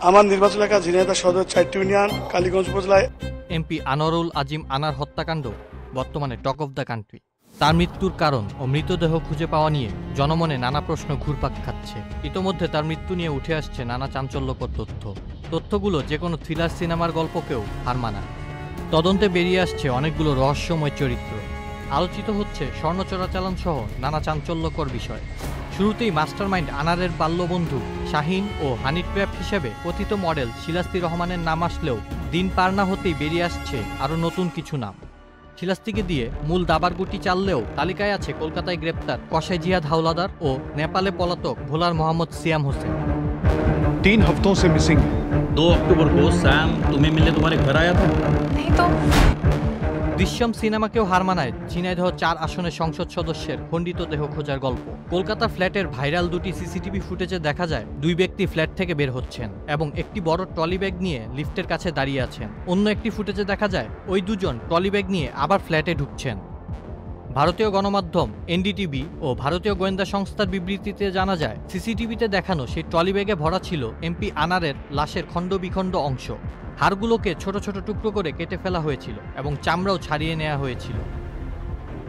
আমার নির্বাচন এলাকা ঝিনাইদহ সদর 4টি ইউনিয়ন কালীগঞ্জ উপজেলায় এমপি আনোয়ারুল আজিম আনার হত্যাকাণ্ড বর্তমানে টক অফ দ্য কান্ট্রি। তার মৃত্যুর কারণ ও মৃতদেহ খুঁজে পাওয়া নিয়ে জনমনে নানা প্রশ্ন ঘুরপাক খাচ্ছে। ইতোমধ্যে তার মৃত্যু নিয়ে উঠে আসছে নানা চাঞ্চল্যকর তথ্যগুলো যে কোনো থ্রিলার সিনেমার গল্পকেও হার মানায়। তদন্তে বেরিয়ে আসছে অনেকগুলো রহস্যময় চরিত্র, আলোচিত হচ্ছে স্বর্ণ চোরাচালান সহ নানা চাঞ্চল্যকর বিষয়। শুরুতেই মাস্টারমাইন্ড আনারের বাল্যবন্ধু শাহিন ও হানি ট্র্যাপ হিসেবে কথিত মডেল শিলাস্তি রহমানের নাম আসলেও দিন পার না হতেই বেরিয়ে আসছে আরও নতুন কিছু নাম। শিলাস্তিকে দিয়ে মূল দাবার গুটি চাললেও তালিকায় আছে কলকাতায় গ্রেপ্তার কসাই জিহাদ হাওলাদার ও নেপালে পলাতক ভোলার মোহাম্মদ সিয়াম হোসেন। 3 हफ्तों से मिसिंग है। 2 अक्टूबर को सैम तुम्हें मिलने तुम्हारे घर आया था? नहीं तो। দৃশ্যম সিনেমাকেও হার মানায় ঝিনাইদহ 4 আসনের সংসদ সদস্যের খণ্ডিত দেহ খোঁজার গল্প। কলকাতা ফ্ল্যাটের ভাইরাল দুটি সিসিটিভি ফুটেজে দেখা যায় দুই ব্যক্তি ফ্ল্যাট থেকে বের হচ্ছেন এবং একটি বড় ট্রলি ব্যাগ নিয়ে লিফটের কাছে দাঁড়িয়ে আছেন। অন্য একটি ফুটেজে দেখা যায় ওই দুজন ট্রলি ব্যাগ নিয়ে আবার ফ্ল্যাটে ঢুকছেন। ভারতীয় গণমাধ্যম এনডিটিভি ও ভারতীয় গোয়েন্দা সংস্থার বিবৃতিতে জানা যায় সিসিটিভিতে দেখানো সেই ট্রলি ব্যাগে ভরা ছিল এমপি আনারের লাশের খণ্ড বিখণ্ড অংশ। হাড়গুলোকে ছোট ছোট টুকরো করে কেটে ফেলা হয়েছিল এবং চামড়াও ছাড়িয়ে নেওয়া হয়েছিল।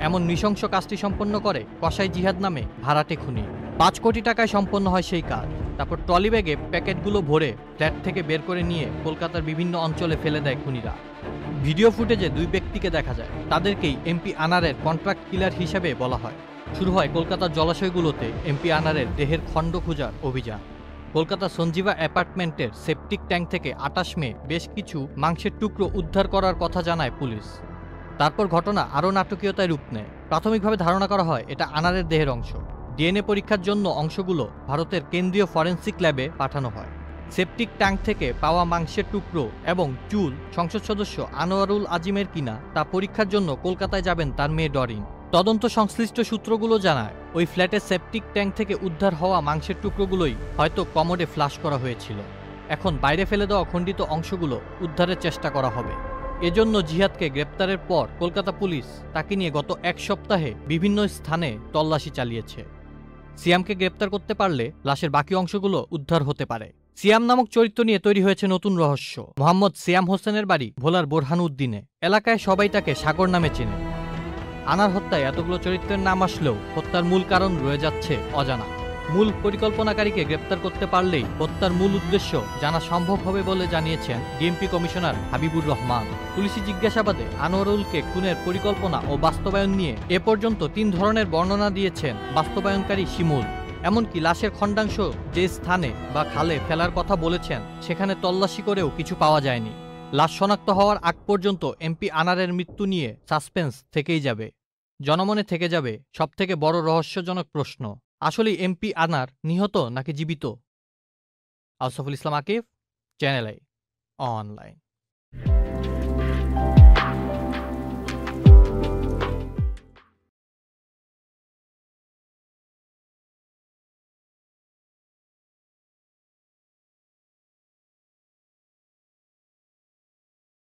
এমন নৃশংস কাজটি সম্পন্ন করে কসাই জিহাদ নামে ভাড়াটে খুনি। 5 কোটি টাকায় সম্পন্ন হয় সেই কাজ। তারপর ট্রলি ব্যাগে প্যাকেটগুলো ভরে ফ্ল্যাট থেকে বের করে নিয়ে কলকাতার বিভিন্ন অঞ্চলে ফেলে দেয় খুনিরা। ভিডিও ফুটেজে দুই ব্যক্তিকে দেখা যায়, তাদেরকেই এমপি আনারের কন্ট্রাক্ট কিলার হিসেবে বলা হয়। শুরু হয় কলকাতার জলাশয়গুলোতে এমপি আনারের দেহের খণ্ড খোঁজার অভিযান। কলকাতা সঞ্জীবা অ্যাপার্টমেন্টের সেপটিক ট্যাঙ্ক থেকে 28 মে বেশ কিছু মাংসের টুকরো উদ্ধার করার কথা জানায় পুলিশ। তারপর ঘটনা আরও নাটকীয়তায় রূপ নেয়। প্রাথমিকভাবে ধারণা করা হয় এটা আনারের দেহের অংশ। ডিএনএ পরীক্ষার জন্য অংশগুলো ভারতের কেন্দ্রীয় ফরেন্সিক ল্যাবে পাঠানো হয়। সেপটিক ট্যাঙ্ক থেকে পাওয়া মাংসের টুকরো এবং চুল সংসদ সদস্য আনোয়ারুল আজিমের কিনা তা পরীক্ষার জন্য কলকাতায় যাবেন তার মেয়ে ডরিন। তদন্ত সংশ্লিষ্ট সূত্রগুলো জানায় ওই ফ্ল্যাটের সেপটিক ট্যাঙ্ক থেকে উদ্ধার হওয়া মাংসের টুকরোগুলোই হয়তো কমোডে ফ্লাশ করা হয়েছিল। এখন বাইরে ফেলে দেওয়া খণ্ডিত অংশগুলো উদ্ধারের চেষ্টা করা হবে। এজন্য জিহাদকে গ্রেপ্তারের পর কলকাতা পুলিশ তাকে নিয়ে গত 1 সপ্তাহে বিভিন্ন স্থানে তল্লাশি চালিয়েছে। সিয়ামকে গ্রেপ্তার করতে পারলে লাশের বাকি অংশগুলো উদ্ধার হতে পারে। সিয়াম নামক চরিত্র নিয়ে তৈরি হয়েছে নতুন রহস্য। মোহাম্মদ সিয়াম হোসেনের বাড়ি ভোলার বোরহানউদ্দিনে। এলাকায় সবাই তাকে সাগর নামে চেনে। আনার হত্যায় এতগুলো চরিত্রের নাম আসলেও হত্যার মূল কারণ রয়ে যাচ্ছে অজানা। মূল পরিকল্পনাকারীকে গ্রেপ্তার করতে পারলেই হত্যার মূল উদ্দেশ্য জানা সম্ভব হবে বলে জানিয়েছেন ডিএমপি কমিশনার হাবিবুর রহমান। পুলিশি জিজ্ঞাসাবাদে আনোয়ারুলকে খুনের পরিকল্পনা ও বাস্তবায়ন নিয়ে এ পর্যন্ত 3 ধরনের বর্ণনা দিয়েছেন বাস্তবায়নকারী শিমুল। এমনকি লাশের খণ্ডাংশ যে স্থানে বা খালে ফেলার কথা বলেছেন সেখানে তল্লাশি করেও কিছু পাওয়া যায়নি। লাশ শনাক্ত হওয়ার আগ পর্যন্ত এমপি আনারের মৃত্যু নিয়ে সাসপেন্স থেকেই যাবে। জনমনে থেকে যাবে সবথেকে বড় রহস্যজনক প্রশ্ন, আসলেই এমপি আনার নিহত নাকি জীবিত? আউসাফুল ইসলাম আকিব, চ্যানেল আই অনলাইন।